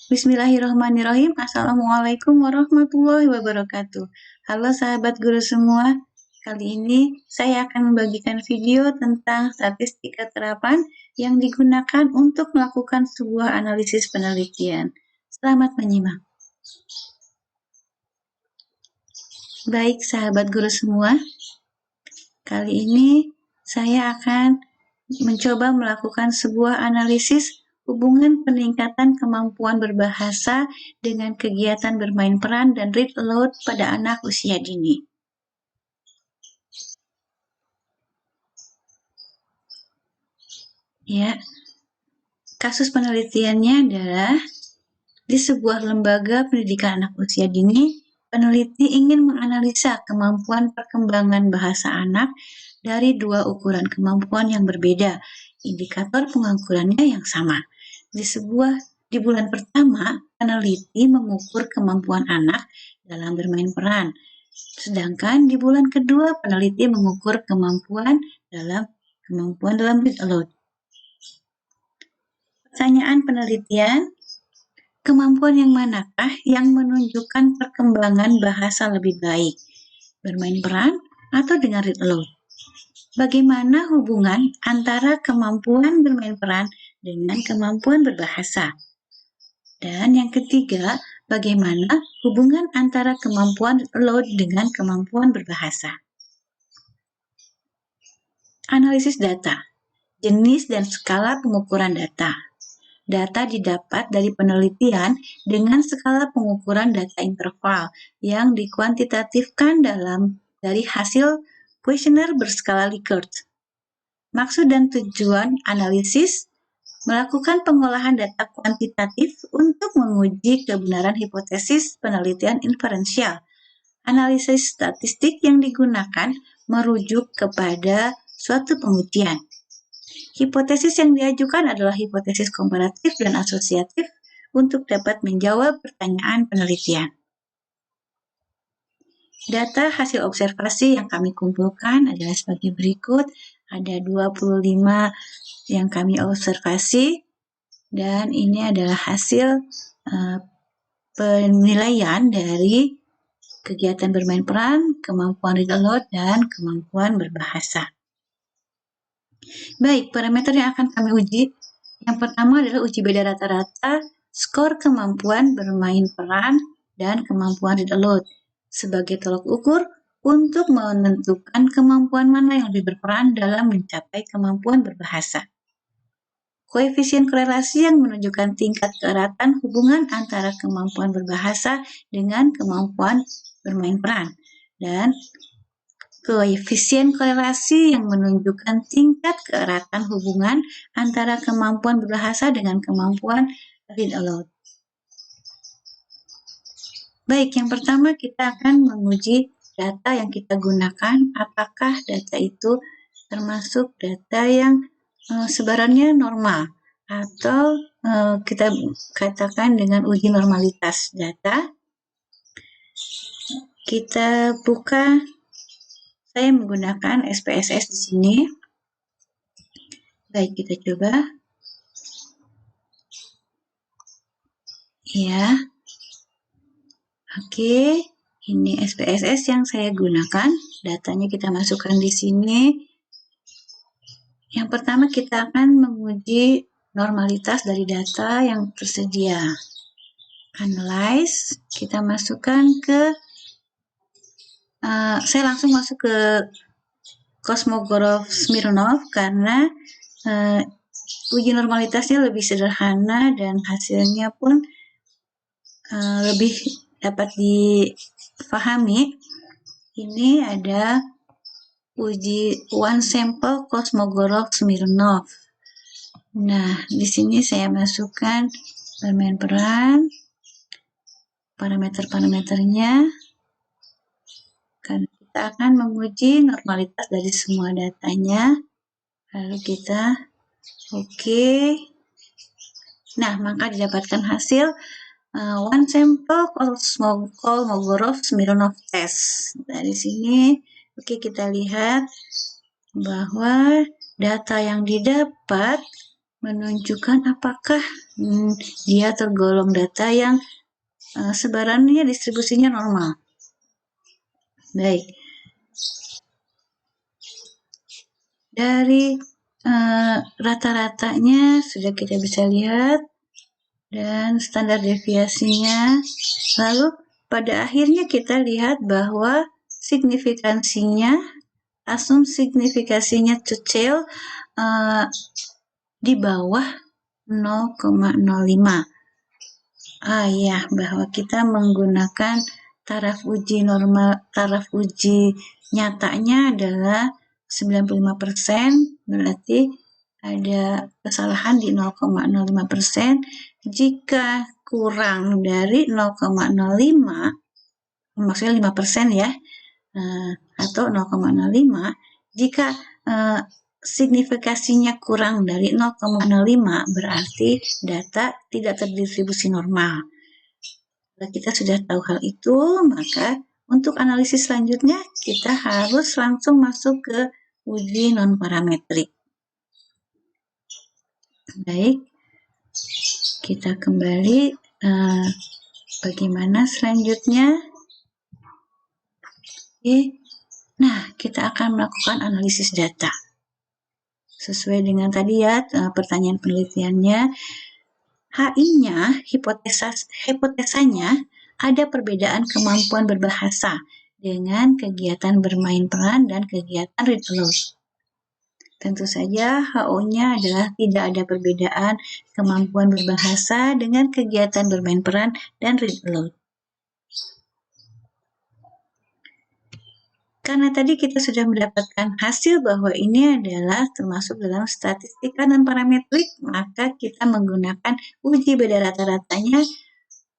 Bismillahirrahmanirrahim. Assalamualaikum warahmatullahi wabarakatuh. Halo sahabat guru semua. Kali ini saya akan membagikan video tentang statistika terapan yang digunakan untuk melakukan sebuah analisis penelitian. Selamat menyimak. Baik sahabat guru semua, kali ini saya akan mencoba melakukan sebuah analisis hubungan peningkatan kemampuan berbahasa dengan kegiatan bermain peran dan read aloud pada anak usia dini. Ya, kasus penelitiannya adalah di sebuah lembaga pendidikan anak usia dini, peneliti ingin menganalisa kemampuan perkembangan bahasa anak dari dua ukuran kemampuan yang berbeda, indikator pengukurannya yang sama. Di bulan pertama, peneliti mengukur kemampuan anak dalam bermain peran, sedangkan di bulan kedua peneliti mengukur kemampuan dalam read aloud. Pertanyaan penelitian, kemampuan yang manakah yang menunjukkan perkembangan bahasa lebih baik, bermain peran atau dengan read aloud? Bagaimana hubungan antara kemampuan bermain peran dengan kemampuan berbahasa? Dan yang ketiga, bagaimana hubungan antara kemampuan read aloud dengan kemampuan berbahasa? Analisis data, jenis dan skala pengukuran data. Data didapat dari penelitian dengan skala pengukuran data interval yang dikuantitatifkan dari hasil kuesioner berskala Likert. Maksud dan tujuan analisis melakukan pengolahan data kuantitatif untuk menguji kebenaran hipotesis penelitian inferensial. Analisis statistik yang digunakan merujuk kepada suatu pengujian. Hipotesis yang diajukan adalah hipotesis komparatif dan asosiatif untuk dapat menjawab pertanyaan penelitian. Data hasil observasi yang kami kumpulkan adalah sebagai berikut. Ada 25 yang kami observasi, dan ini adalah hasil penilaian dari kegiatan bermain peran, kemampuan read aloud, dan kemampuan berbahasa. Baik, parameter yang akan kami uji. Yang pertama adalah uji beda rata-rata, skor kemampuan bermain peran, dan kemampuan read aloud sebagai tolak ukur untuk menentukan kemampuan mana yang lebih berperan dalam mencapai kemampuan berbahasa. Koefisien korelasi yang menunjukkan tingkat keeratan hubungan antara kemampuan berbahasa dengan kemampuan bermain peran. Dan koefisien korelasi yang menunjukkan tingkat keeratan hubungan antara kemampuan berbahasa dengan kemampuan read aloud. Baik, yang pertama kita akan menguji data yang kita gunakan, apakah data itu termasuk data yang sebarannya normal, atau kita katakan dengan uji normalitas data. Kita buka, saya menggunakan SPSS di sini. Baik, kita coba. Ya. Oke, ini SPSS yang saya gunakan. Datanya kita masukkan di sini. Yang pertama kita akan menguji normalitas dari data yang tersedia. Analyze, kita masukkan ke, saya langsung masuk ke Kolmogorov-Smirnov karena uji normalitasnya lebih sederhana dan hasilnya pun lebih dapat dipahami. Ini ada uji one sample Kolmogorov-Smirnov. Nah, di sini saya masukkan bermain peran, parameter-parameternya, karena kita akan menguji normalitas dari semua datanya. Lalu kita oke. Nah, maka didapatkan hasil one sample Kolmogorov-Smirnov test. Dari sini, oke, kita lihat bahwa data yang didapat menunjukkan apakah dia tergolong data yang sebarannya distribusinya normal. Baik. Dari rata-ratanya sudah kita bisa lihat dan standar deviasinya. Lalu pada akhirnya kita lihat bahwa signifikansinya, asumsi signifikasinya kecil di bawah 0,05. Ya, bahwa kita menggunakan taraf uji normal, taraf uji nyatanya adalah 95%, berarti ada kesalahan di 0,05%. Jika kurang dari 0,05, maksudnya 5% ya, atau 0,05, jika signifikasinya kurang dari 0,05 berarti data tidak terdistribusi normal. Kalau kita sudah tahu hal itu, maka untuk analisis selanjutnya kita harus langsung masuk ke uji non-parametrik. Baik, kita kembali bagaimana selanjutnya. Nah, kita akan melakukan analisis data. Sesuai dengan tadi ya pertanyaan penelitiannya, HI-nya, hipotesanya ada perbedaan kemampuan berbahasa dengan kegiatan bermain peran dan kegiatan read aloud. Tentu saja HO-nya adalah tidak ada perbedaan kemampuan berbahasa dengan kegiatan bermain peran dan read aloud. Karena tadi kita sudah mendapatkan hasil bahwa ini adalah termasuk dalam statistika dan parametrik, maka kita menggunakan uji beda rata-ratanya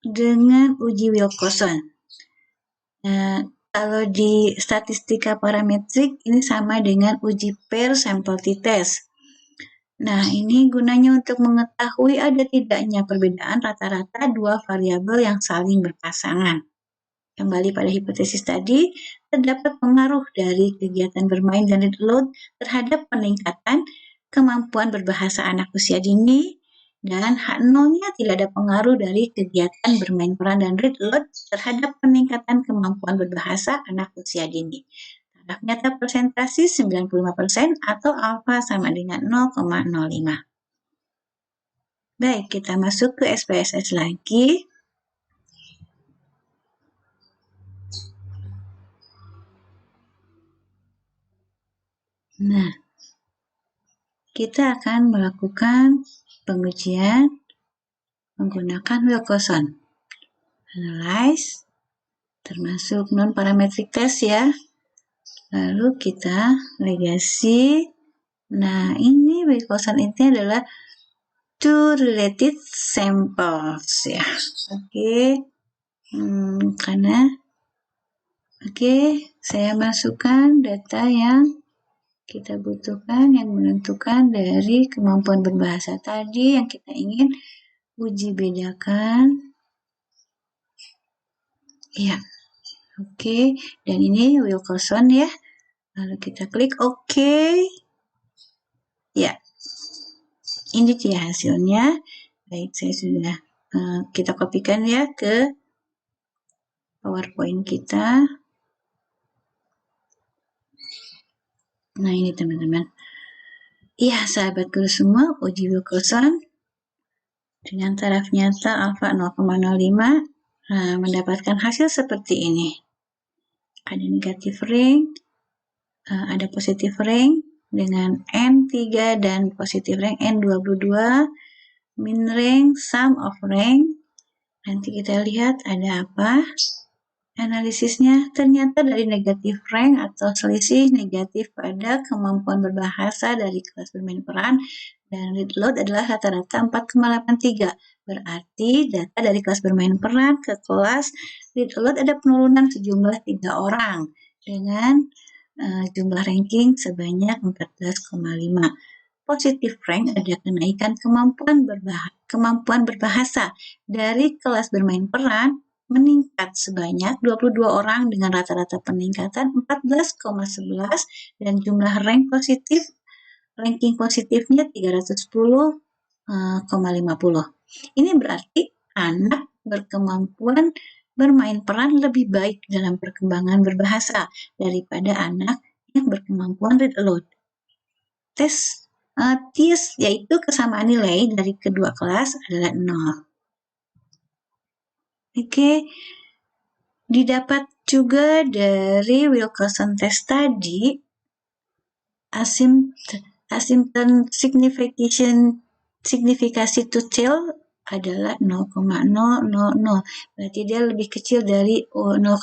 dengan uji Wilcoxon. Kalau di statistika parametrik ini sama dengan uji pair sample t-test. Nah, ini gunanya untuk mengetahui ada tidaknya perbedaan rata-rata dua variabel yang saling berpasangan. Kembali pada hipotesis tadi, terdapat pengaruh dari kegiatan bermain dan read aloud terhadap peningkatan kemampuan berbahasa anak usia dini, dan H0-nya tidak ada pengaruh dari kegiatan bermain peran dan read aloud terhadap peningkatan kemampuan berbahasa anak usia dini. Taraf nyata persentase 95% atau alfa sama dengan 0,05. Baik, kita masuk ke SPSS lagi. Nah, kita akan melakukan pengujian menggunakan Wilcoxon. Analyze, termasuk non-parametric test ya. Lalu kita legasi. Nah, ini Wilcoxon ini adalah two related samples ya. Saya masukkan data yang kita butuhkan yang menentukan dari kemampuan berbahasa tadi yang kita ingin uji bedakan. Ya, dan ini Wilcoxon ya. Lalu kita klik OK. Ya, ini dia hasilnya. Baik, saya sudah kita kopikan ya ke PowerPoint kita. Nah, ini teman-teman. Iya, sahabat guru semua, uji Wilcoxon dengan taraf nyata alfa 0,05 mendapatkan hasil seperti ini. Ada negatif ring, ada positif ring dengan N3 dan positif ring N22, min ring, sum of ring. Nanti kita lihat ada apa analisisnya. Ternyata dari negatif rank atau selisih negatif pada kemampuan berbahasa dari kelas bermain peran dan read aloud adalah rata-rata 4,83. Berarti data dari kelas bermain peran ke kelas read aloud ada penurunan sejumlah 3 orang dengan jumlah ranking sebanyak 14,5. Positif rank ada kenaikan kemampuan berbahasa dari kelas bermain peran meningkat sebanyak 22 orang dengan rata-rata peningkatan 14,11 dan jumlah ranking positifnya 310 Ini berarti anak berkemampuan bermain peran lebih baik dalam perkembangan berbahasa daripada anak yang berkemampuan read aloud. Tes TIS yaitu kesamaan nilai dari kedua kelas adalah 0. Oke, didapat juga dari Wilkerson test tadi, asymptote signifikasi to tail adalah 0,000. Berarti dia lebih kecil dari 0,05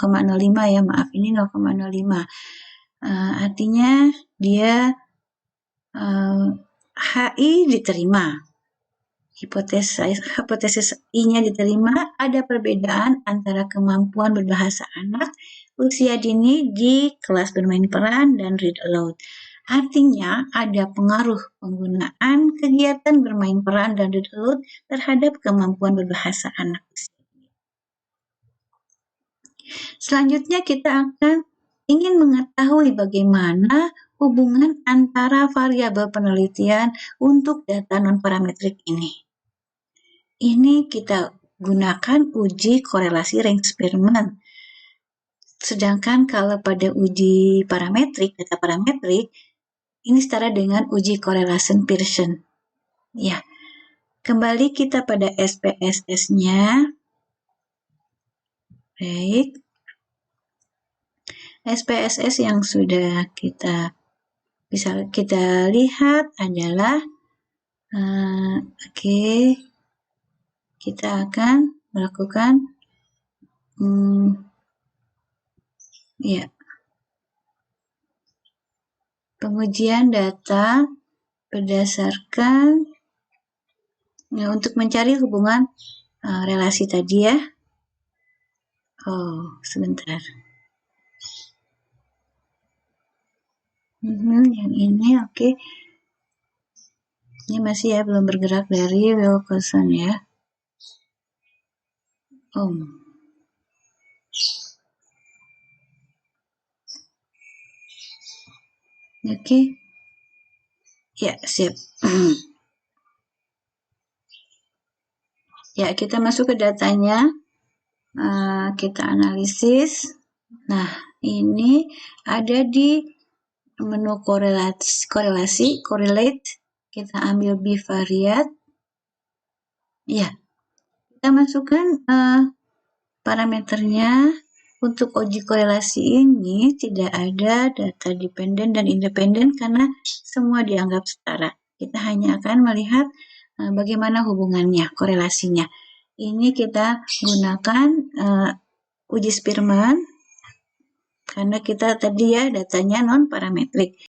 ya, maaf ini 0,05. Artinya dia HI diterima. Hipotesis I-nya diterima, ada perbedaan antara kemampuan berbahasa anak usia dini di kelas bermain peran dan read aloud. Artinya ada pengaruh penggunaan kegiatan bermain peran dan read aloud terhadap kemampuan berbahasa anak. Selanjutnya kita akan ingin mengetahui bagaimana hubungan antara variabel penelitian untuk data non-parametrik ini. Ini kita gunakan uji korelasi range Spearman. Sedangkan kalau pada uji parametrik, data parametrik, ini setara dengan uji correlation Pearson. Ya, kembali kita pada SPSS-nya. Baik. SPSS yang sudah bisa kita lihat adalah kita akan melakukan pengujian data berdasarkan untuk mencari hubungan relasi tadi ya. Sebentar. Yang ini oke. Ini masih ya belum bergerak dari Wilkerson ya. Oke. Ya, siap. Ya, kita masuk ke datanya. Kita analisis. Nah, ini ada di menu korelasi, correlate. Kita ambil bivariate. Ya, kita masukkan parameternya. Untuk uji korelasi ini tidak ada data dependen dan independen karena semua dianggap setara. Kita hanya akan melihat bagaimana hubungannya, korelasinya. Ini kita gunakan uji Spearman karena kita tadi ya datanya non parametrik.